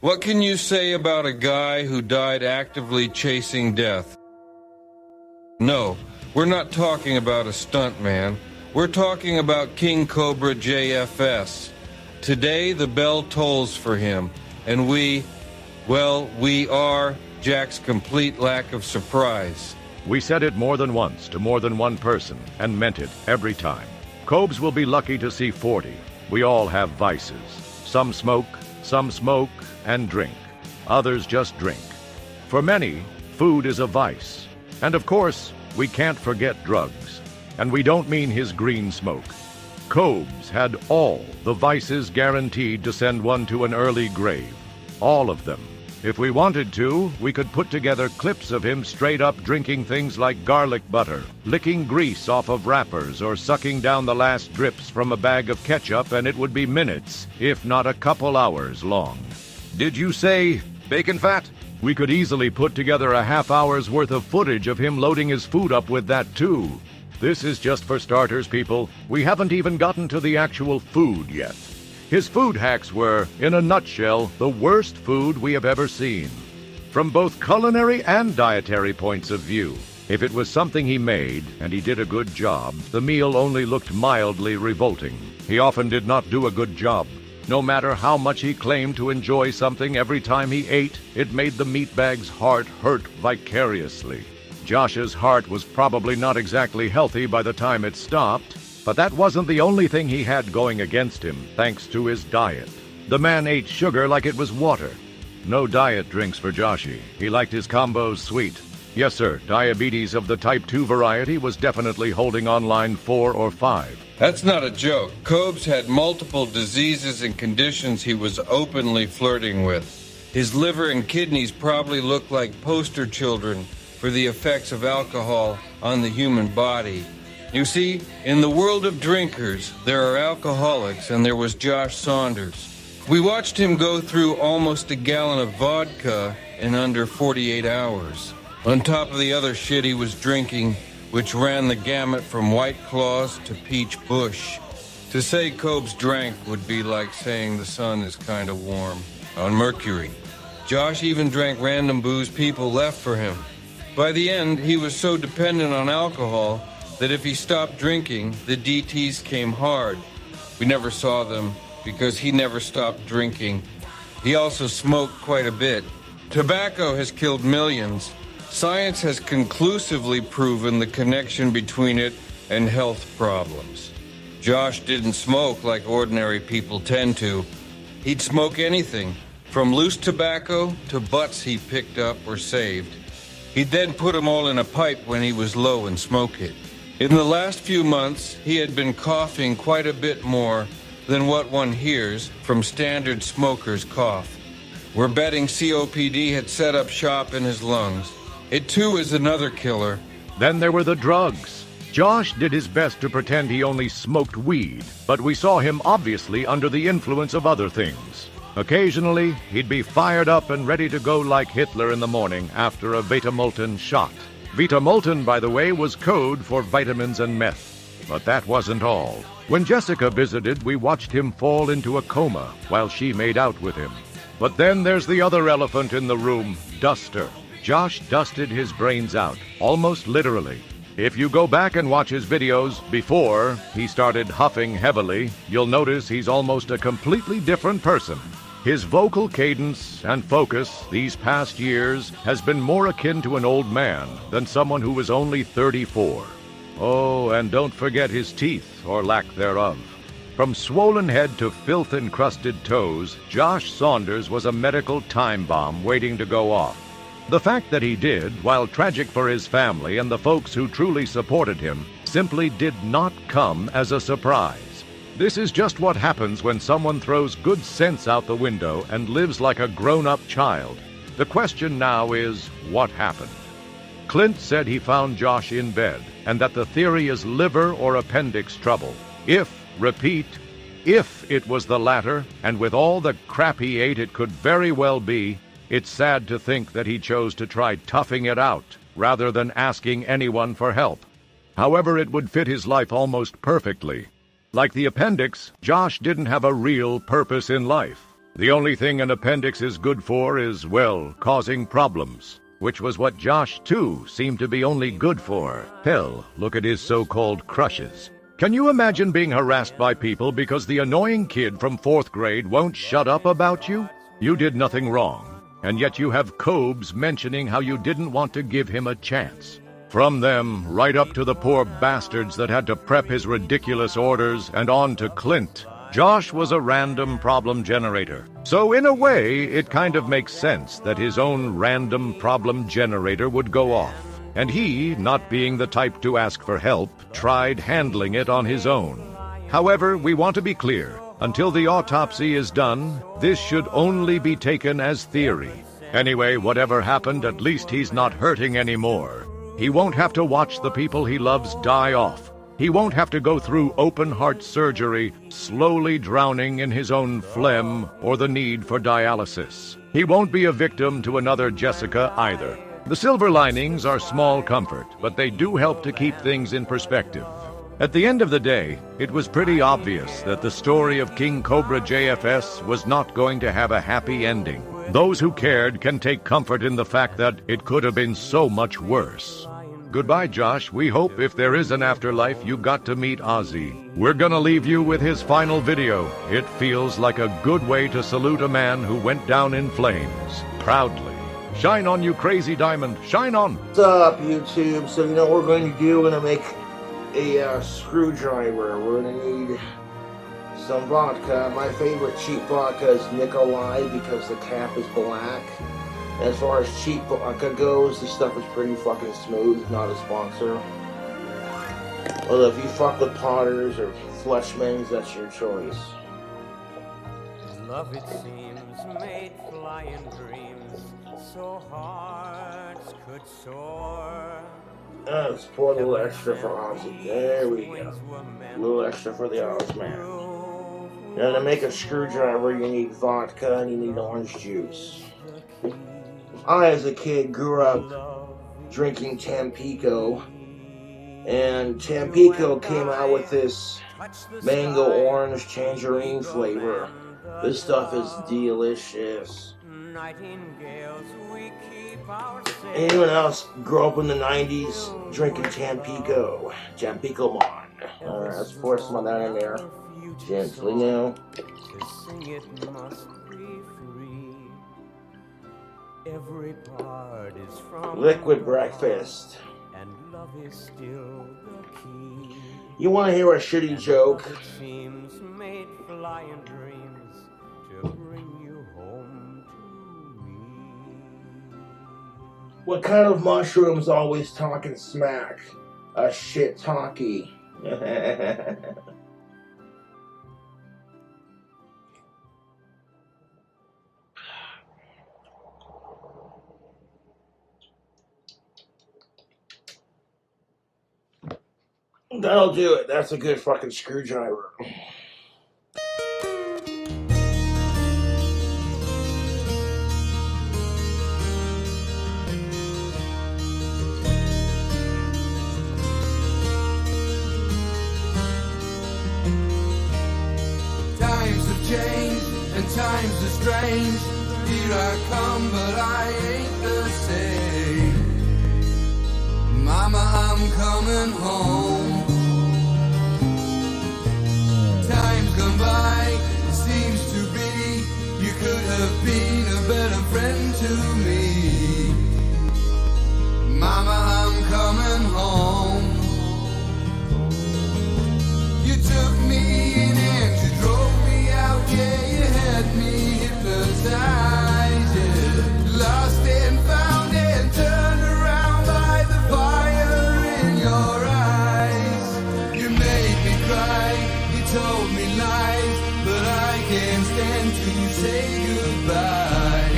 What can you say about a guy who died actively chasing death? No, we're not talking about a stuntman. We're talking about King Cobra JFS. Today the bell tolls for him, and we are Jack's complete lack of surprise. We said it more than once to more than one person, and meant it every time. Cobes will be lucky to see 40. We all have vices. Some smoke and drink. Others just drink. For many, food is a vice. And of course, we can't forget drugs. And we don't mean his green smoke. Cobes had all the vices guaranteed to send one to an early grave. All of them. If we wanted to, we could put together clips of him straight up drinking things like garlic butter, licking grease off of wrappers, or sucking down the last drips from a bag of ketchup, and it would be minutes, if not a couple hours long. Did you say bacon fat? We could easily put together a half hour's worth of footage of him loading his food up with that too. This is just for starters, people. We haven't even gotten to the actual food yet. His food hacks were, in a nutshell, the worst food we have ever seen. From both culinary and dietary points of view. If it was something he made, and he did a good job, the meal only looked mildly revolting. He often did not do a good job. No matter how much he claimed to enjoy something every time he ate, it made the meatbag's heart hurt vicariously. Josh's heart was probably not exactly healthy by the time it stopped, but that wasn't the only thing he had going against him, thanks to his diet. The man ate sugar like it was water. No diet drinks for Joshy. He liked his combos sweet. Yes, sir, diabetes of the type 2 variety was definitely holding on line 4 or 5. That's not a joke. Cobes had multiple diseases and conditions he was openly flirting with. His liver and kidneys probably looked like poster children for the effects of alcohol on the human body. You see, in the world of drinkers, there are alcoholics, and there was Josh Saunders. We watched him go through almost a gallon of vodka in under 48 hours, on top of the other shit he was drinking, which ran the gamut from White Claws to Peach Bush. To say Cobes drank would be like saying the sun is kind of warm on Mercury. Josh even drank random booze people left for him. By the end, he was so dependent on alcohol that if he stopped drinking, the DTs came hard. We never saw them because he never stopped drinking. He also smoked quite a bit. Tobacco has killed millions. Science has conclusively proven the connection between it and health problems. Josh didn't smoke like ordinary people tend to. He'd smoke anything, from loose tobacco to butts he picked up or saved. He'd then put them all in a pipe when he was low and smoke it. In the last few months, he had been coughing quite a bit more than what one hears from standard smokers' cough. We're betting COPD had set up shop in his lungs. It too is another killer. Then there were the drugs. Josh did his best to pretend he only smoked weed, but we saw him obviously under the influence of other things. Occasionally, he'd be fired up and ready to go like Hitler in the morning after a Vitamoltin shot. Vitamoltin, by the way, was code for vitamins and meth. But that wasn't all. When Jessica visited, we watched him fall into a coma while she made out with him. But then there's the other elephant in the room, Duster. Josh dusted his brains out, almost literally. If you go back and watch his videos before he started huffing heavily, you'll notice he's almost a completely different person. His vocal cadence and focus these past years has been more akin to an old man than someone who was only 34. Oh, and don't forget his teeth, or lack thereof. From swollen head to filth-encrusted toes, Josh Saunders was a medical time bomb waiting to go off. The fact that he did, while tragic for his family and the folks who truly supported him, simply did not come as a surprise. This is just what happens when someone throws good sense out the window and lives like a grown-up child. The question now is, what happened? Clint said he found Josh in bed, and that the theory is liver or appendix trouble. If it was the latter, and with all the crap he ate it could very well be, it's sad to think that he chose to try toughing it out, rather than asking anyone for help. However, it would fit his life almost perfectly. Like the appendix, Josh didn't have a real purpose in life. The only thing an appendix is good for is, well, causing problems, which was what Josh, too, seemed to be only good for. Hell, look at his so-called crushes. Can you imagine being harassed by people because the annoying kid from 4th grade won't shut up about you? You did nothing wrong, and yet you have Cobes mentioning how you didn't want to give him a chance. From them, right up to the poor bastards that had to prep his ridiculous orders, and on to Clint. Josh was a random problem generator. So in a way, it kind of makes sense that his own random problem generator would go off. And he, not being the type to ask for help, tried handling it on his own. However, we want to be clear. Until the autopsy is done, this should only be taken as theory. Anyway, whatever happened, at least he's not hurting anymore. He won't have to watch the people he loves die off. He won't have to go through open-heart surgery, slowly drowning in his own phlegm or the need for dialysis. He won't be a victim to another Jessica either. The silver linings are small comfort, but they do help to keep things in perspective. At the end of the day, it was pretty obvious that the story of King Cobra JFS was not going to have a happy ending. Those who cared can take comfort in the fact that it could have been so much worse. Goodbye, Josh. We hope if there is an afterlife, you got to meet Ozzy. We're gonna leave you with his final video. It feels like a good way to salute a man who went down in flames. Proudly. Shine on, you crazy diamond. Shine on. What's up, YouTube? So you know what we're going to do? We're going to make a screwdriver. We're going to need some vodka. My favorite cheap vodka is Nikolai because the cap is black. As far as cheap vodka goes, this stuff is pretty fucking smooth. Not a sponsor. Well, if you fuck with Potters or Fleischmann's, that's your choice. Love, it seems, made flying dreams so hearts could soar. Let's pour a little extra for Ozzy. There we go. A little extra for the Ozman. Now, to make a screwdriver, you need vodka and you need orange juice. I, as a kid, grew up drinking Tampico, and Tampico came out with this mango orange tangerine flavor. This stuff is delicious. Anyone else grew up in the 90s drinking Tampico? Tampico Mon. Alright, let's pour some of that in there. Gently now. Liquid breakfast. You want to hear a shitty joke? What kind of mushroom's always talking smack? A shit talkie. That'll do it. That's a good fucking screwdriver. Changed and times are strange. Here I come, but I ain't the same. Mama, I'm coming home. Time's gone by, it seems to be. You could have been a better friend to me. Mama, I'm coming home. You took me in and you drove me out, yeah, you had me hypnotized, yeah. Lost and found and turned around by the fire in your eyes. You made me cry, you told me lies, but I can't stand to say goodbye.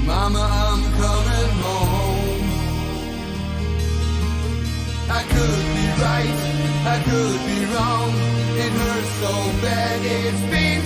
Mama, I'm coming home. I could be right, I could be wrong. It hurts so bad, it's been